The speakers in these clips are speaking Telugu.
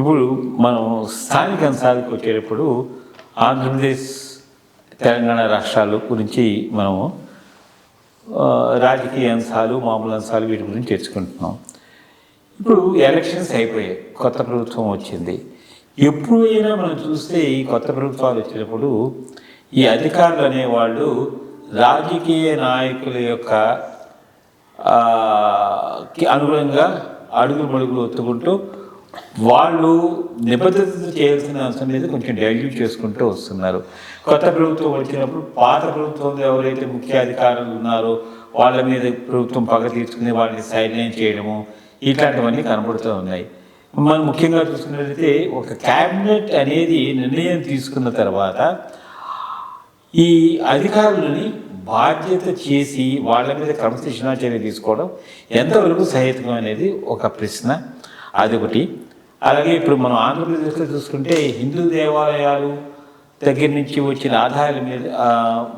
ఇప్పుడు మనం స్థానిక అంశాలకు వచ్చేటప్పుడు ఆంధ్రప్రదేశ్ తెలంగాణ రాష్ట్రాల గురించి మనము రాజకీయ అంశాలు మామూలు అంశాలు వీటి గురించి తెచ్చుకుంటున్నాం. ఇప్పుడు ఎలక్షన్స్ అయిపోయాయి, కొత్త ప్రభుత్వం వచ్చింది. ఎప్పుడైనా మనం చూస్తే ఈ కొత్త ప్రభుత్వాలు వచ్చినప్పుడు ఈ అధికారులు అనేవాళ్ళు రాజకీయ నాయకుల యొక్క అనుగుణంగా అడుగులు ఒత్తుకుంటూ వాళ్ళు నిబద్ధత చేయాల్సిన అంశం మీద కొంచెం డైల్యూట్ చేసుకుంటూ వస్తున్నారు. కొత్త ప్రభుత్వం వచ్చినప్పుడు పాత ప్రభుత్వంలో ఎవరైతే ముఖ్య అధికారులు ఉన్నారో వాళ్ళ మీద ప్రభుత్వం పగ తీర్చుకుని వాళ్ళని సైలెంట్ చేయడము ఇట్లాంటివన్నీ కనబడుతూ ఉన్నాయి. మనం ముఖ్యంగా చూసుకున్నట్లయితే ఒక క్యాబినెట్ అనేది నిర్ణయం తీసుకున్న తర్వాత ఈ అధికారులని బాధ్యత చేసి వాళ్ళ మీద క్రమశిక్షణా చర్య తీసుకోవడం ఎంతవరకు సహేతుకం అనేది ఒక ప్రశ్న. అదొకటి. అలాగే ఇప్పుడు మనం ఆంధ్రప్రదేశ్లో చూసుకుంటే హిందూ దేవాలయాలు దగ్గర నుంచి వచ్చిన ఆదాయాల మీద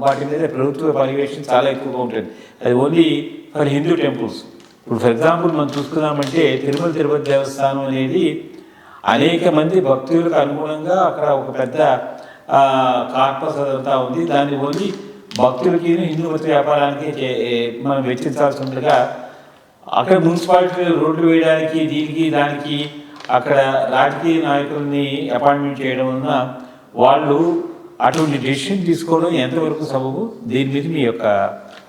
వాటి మీద ప్రభుత్వ పర్యవేక్షణ చాలా ఎక్కువగా ఉంటుంది. అది ఓన్లీ ఫర్ హిందూ టెంపుల్స్. ఇప్పుడు ఫర్ ఎగ్జాంపుల్ మనం చూసుకున్నామంటే తిరుపతి దేవస్థానం అనేది అనేక మంది భక్తులకు అనుగుణంగా అక్కడ ఒక పెద్ద కార్పస్ అదంతా ఉంది. దాన్ని ఓన్లీ భక్తులకి హిందూ మత వ్యాపారానికి మనం వెచ్చించాల్సి ఉండగా అక్కడ మున్సిపాలిటీ రోడ్లు వేయడానికి దీనికి దానికి అక్కడ రాజకీయ నాయకుల్ని అపాయింట్మెంట్ చేయడం వలన వాళ్ళు అటువంటి డెసిషన్ తీసుకోవడం ఎంతవరకు సబబు? దీని మీద మీ యొక్క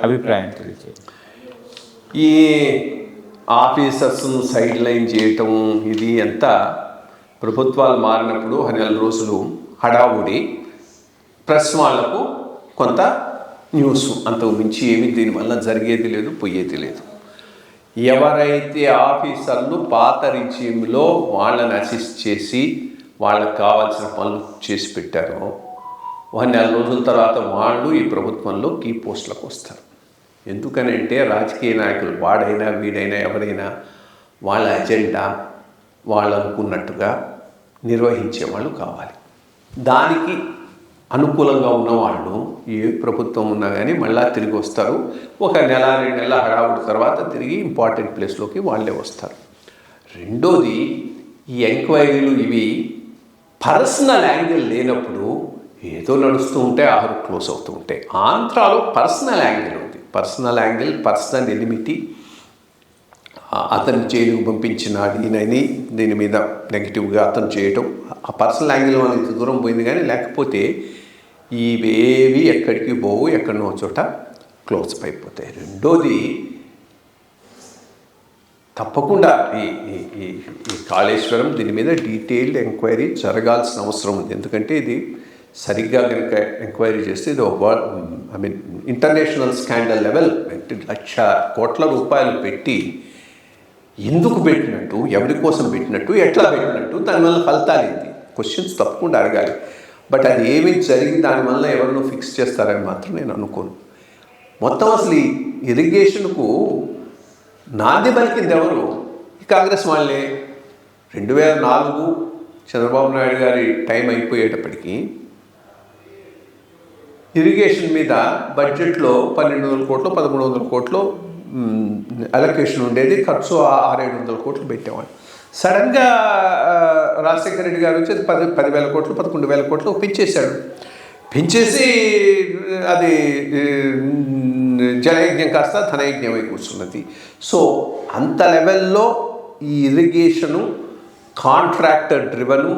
అభిప్రాయం తెలియజేయండి. ఈ ఆఫీసర్స్ను సైడ్ లైన్ చేయటం ఇది ఎంత ప్రభుత్వాలు మారినప్పుడు 10 రోజులు హడావుడి, ప్రెస్ వాళ్లకు కొంత న్యూస్, అంతకు మించి ఏమి దీనివల్ల జరిగేది లేదు, పోయేది లేదు. ఎవరైతే ఆఫీసర్లు పాత రిజిమ్లో వాళ్ళని అసిస్ట్ చేసి వాళ్ళకి కావాల్సిన పనులు చేసి పెట్టారో 10 రోజుల తర్వాత వాళ్ళు ఈ ప్రభుత్వంలో కీ పోస్టులకు వస్తారు. ఎందుకనంటే రాజకీయ నాయకులు వాడైనా వీడైనా ఎవరైనా వాళ్ళ అజెండా వాళ్ళు అనుకున్నట్టుగా నిర్వహించే వాళ్ళు కావాలి. దానికి అనుకూలంగా ఉన్నవాళ్ళు ఏ ప్రభుత్వం ఉన్నా కానీ మళ్ళీ తిరిగి వస్తారు. 1 నెల 2 నెలల హడావుడి తర్వాత తిరిగి ఇంపార్టెంట్ ప్లేస్లోకి వాళ్ళే వస్తారు. రెండోది, ఈ ఎంక్వైరీలు ఇవి పర్సనల్ యాంగిల్ లేనప్పుడు ఏదో నడుస్తూ ఉంటే ఆరు క్లోజ్ అవుతూ ఉంటాయి. ఆంధ్రాలో పర్సనల్ యాంగిల్ ఉంది. పర్సనల్ యాంగిల్, పర్సనల్ ఎలిమిటీ, అతన్ని జైలుకు పంపించినాడు ఈయనని దీని మీద నెగిటివ్గా అతను చేయటం, ఆ పర్సనల్ యాంగిల్ వల్ల ఇంత దూరం పోయింది. కానీ లేకపోతే ఇవేవి ఎక్కడికి పోవు, ఎక్కడనో చోట క్లోజ్ అయిపోతాయి. రెండోది, తప్పకుండా ఈ కాళేశ్వరం దీని మీద డీటెయిల్డ్ ఎంక్వైరీ జరగాల్సిన అవసరం ఉంది. ఎందుకంటే ఇది సరిగ్గా కనుక ఎంక్వైరీ చేస్తే ఇది ఇంటర్నేషనల్ స్కాండల్ లెవెల్. 1,00,000 కోట్ల రూపాయలు పెట్టి ఎందుకు పెట్టినట్టు, ఎవరి కోసం పెట్టినట్టు, ఎట్లా పెట్టినట్టు, దానివల్ల ఫలితాలు ఏంటి, క్వశ్చన్స్ తప్పకుండా అడగాలి. బట్ అది ఏమి జరిగి దానివల్ల ఎవరినో ఫిక్స్ చేస్తారని మాత్రం నేను అనుకోను. మొత్తం అసలు ఈ ఇరిగేషన్కు నాంది పలికింది ఎవరు? ఈ కాంగ్రెస్ వాళ్ళే. 2004 చంద్రబాబు నాయుడు గారి టైం అయిపోయేటప్పటికీ ఇరిగేషన్ మీద బడ్జెట్లో 1,200 కోట్లు 1,300 కోట్లు అలొకేషన్ ఉండేది. ఖర్చు 600-700 కోట్లు పెట్టేవాడు. సడన్గా రాజశేఖర రెడ్డి గారు వచ్చి 10,000 కోట్లు 11,000 కోట్లు పెంచేశాడు. పెంచేసి అది జలయజ్ఞం కాస్త ధనయజ్ఞమై కూర్చున్నది. సో అంత లెవెల్లో ఈ ఇరిగేషను కాంట్రాక్టర్ డ్రివను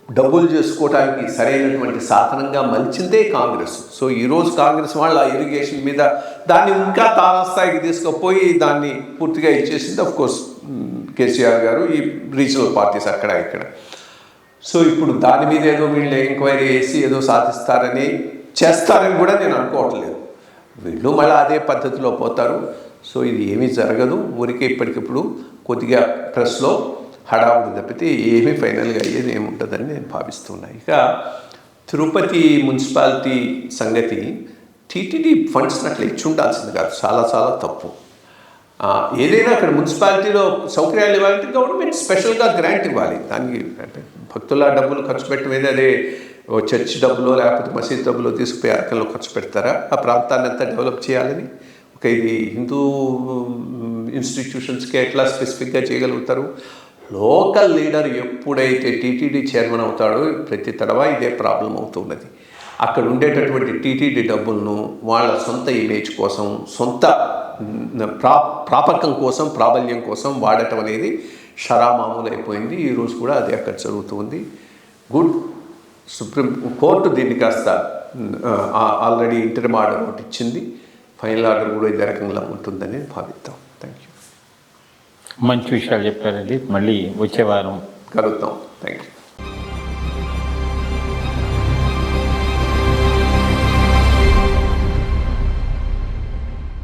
డబ్బులు చేసుకోవడానికి సరైనటువంటి సాధనంగా మలిచిందే కాంగ్రెస్. సో ఈరోజు కాంగ్రెస్ వాళ్ళు ఆ ఇరిగేషన్ మీద దాన్ని ఇంకా తారాస్థాయికి తీసుకుపోయి దాన్ని పూర్తిగా ఇచ్చేసింది అఫ్కోర్స్ కేసీఆర్ గారు, ఈ రీజనల్ పార్టీస్ అక్కడ ఇక్కడ. సో ఇప్పుడు దాని మీద ఏదో వీళ్ళు ఎంక్వైరీ చేసి ఏదో సాధిస్తారని చేస్తారని కూడా నేను అనుకోవట్లేదు. వీళ్ళు మళ్ళీ అదే పద్ధతిలో పోతారు. సో ఇది ఏమీ జరగదు. ఊరికే ఇప్పటికిప్పుడు కొద్దిగా ప్రెస్లో హడావుడి తప్పితే ఏమీ ఫైనల్గా అయ్యేది ఏముంటుందని నేను భావిస్తున్నాను. ఇక తిరుపతి మున్సిపాలిటీ సంగతి, టీటీడీ ఫండ్స్ అట్లా ఇచ్చి ఉండాల్సింది కాదు, చాలా చాలా తప్పు. ఏదైనా అక్కడ మున్సిపాలిటీలో సౌకర్యాలు ఇవ్వాలంటే గవర్నమెంట్ స్పెషల్గా గ్రాంట్ ఇవ్వాలి. దానికి భక్తుల డబ్బులు ఖర్చు పెట్టమేది అదే చర్చ్ డబ్బులో లేకపోతే మసీద్ డబ్బులో తీసుకుపోయి అరకల్లో ఖర్చు పెడతారా? ఆ ప్రాంతాన్ని అంతా డెవలప్ చేయాలని ఇది హిందూ ఇన్స్టిట్యూషన్స్కి ఎట్లా స్పెసిఫిక్గా చేయగలుగుతారు? లోకల్ లీడర్ ఎప్పుడైతే టీటీడీ చైర్మన్ అవుతాడో ప్రతి తడవ ఇదే ప్రాబ్లం అవుతున్నది. అక్కడ ఉండేటటువంటి టీటీడీ డబ్బులను వాళ్ళ సొంత ఇమేజ్ కోసం, సొంత ప్రాపకం కోసం, ప్రాబల్యం కోసం వాడటం అనేది షరామామూలు అయిపోయింది. ఈరోజు కూడా అదే అక్కడ జరుగుతుంది. గుడ్, సుప్రీం కోర్టు దీన్ని కాస్త ఆల్రెడీ ఇంటర్మ్ ఆర్డర్ ఒకటి ఇచ్చింది. ఫైనల్ ఆర్డర్ కూడా ఇదే రకంగా ఉంటుందని భావిద్దాం. Thank you. మంచి విషయాలు చెప్పారండి. మళ్ళీ వచ్చే వారం కలుద్దాం. Thank you.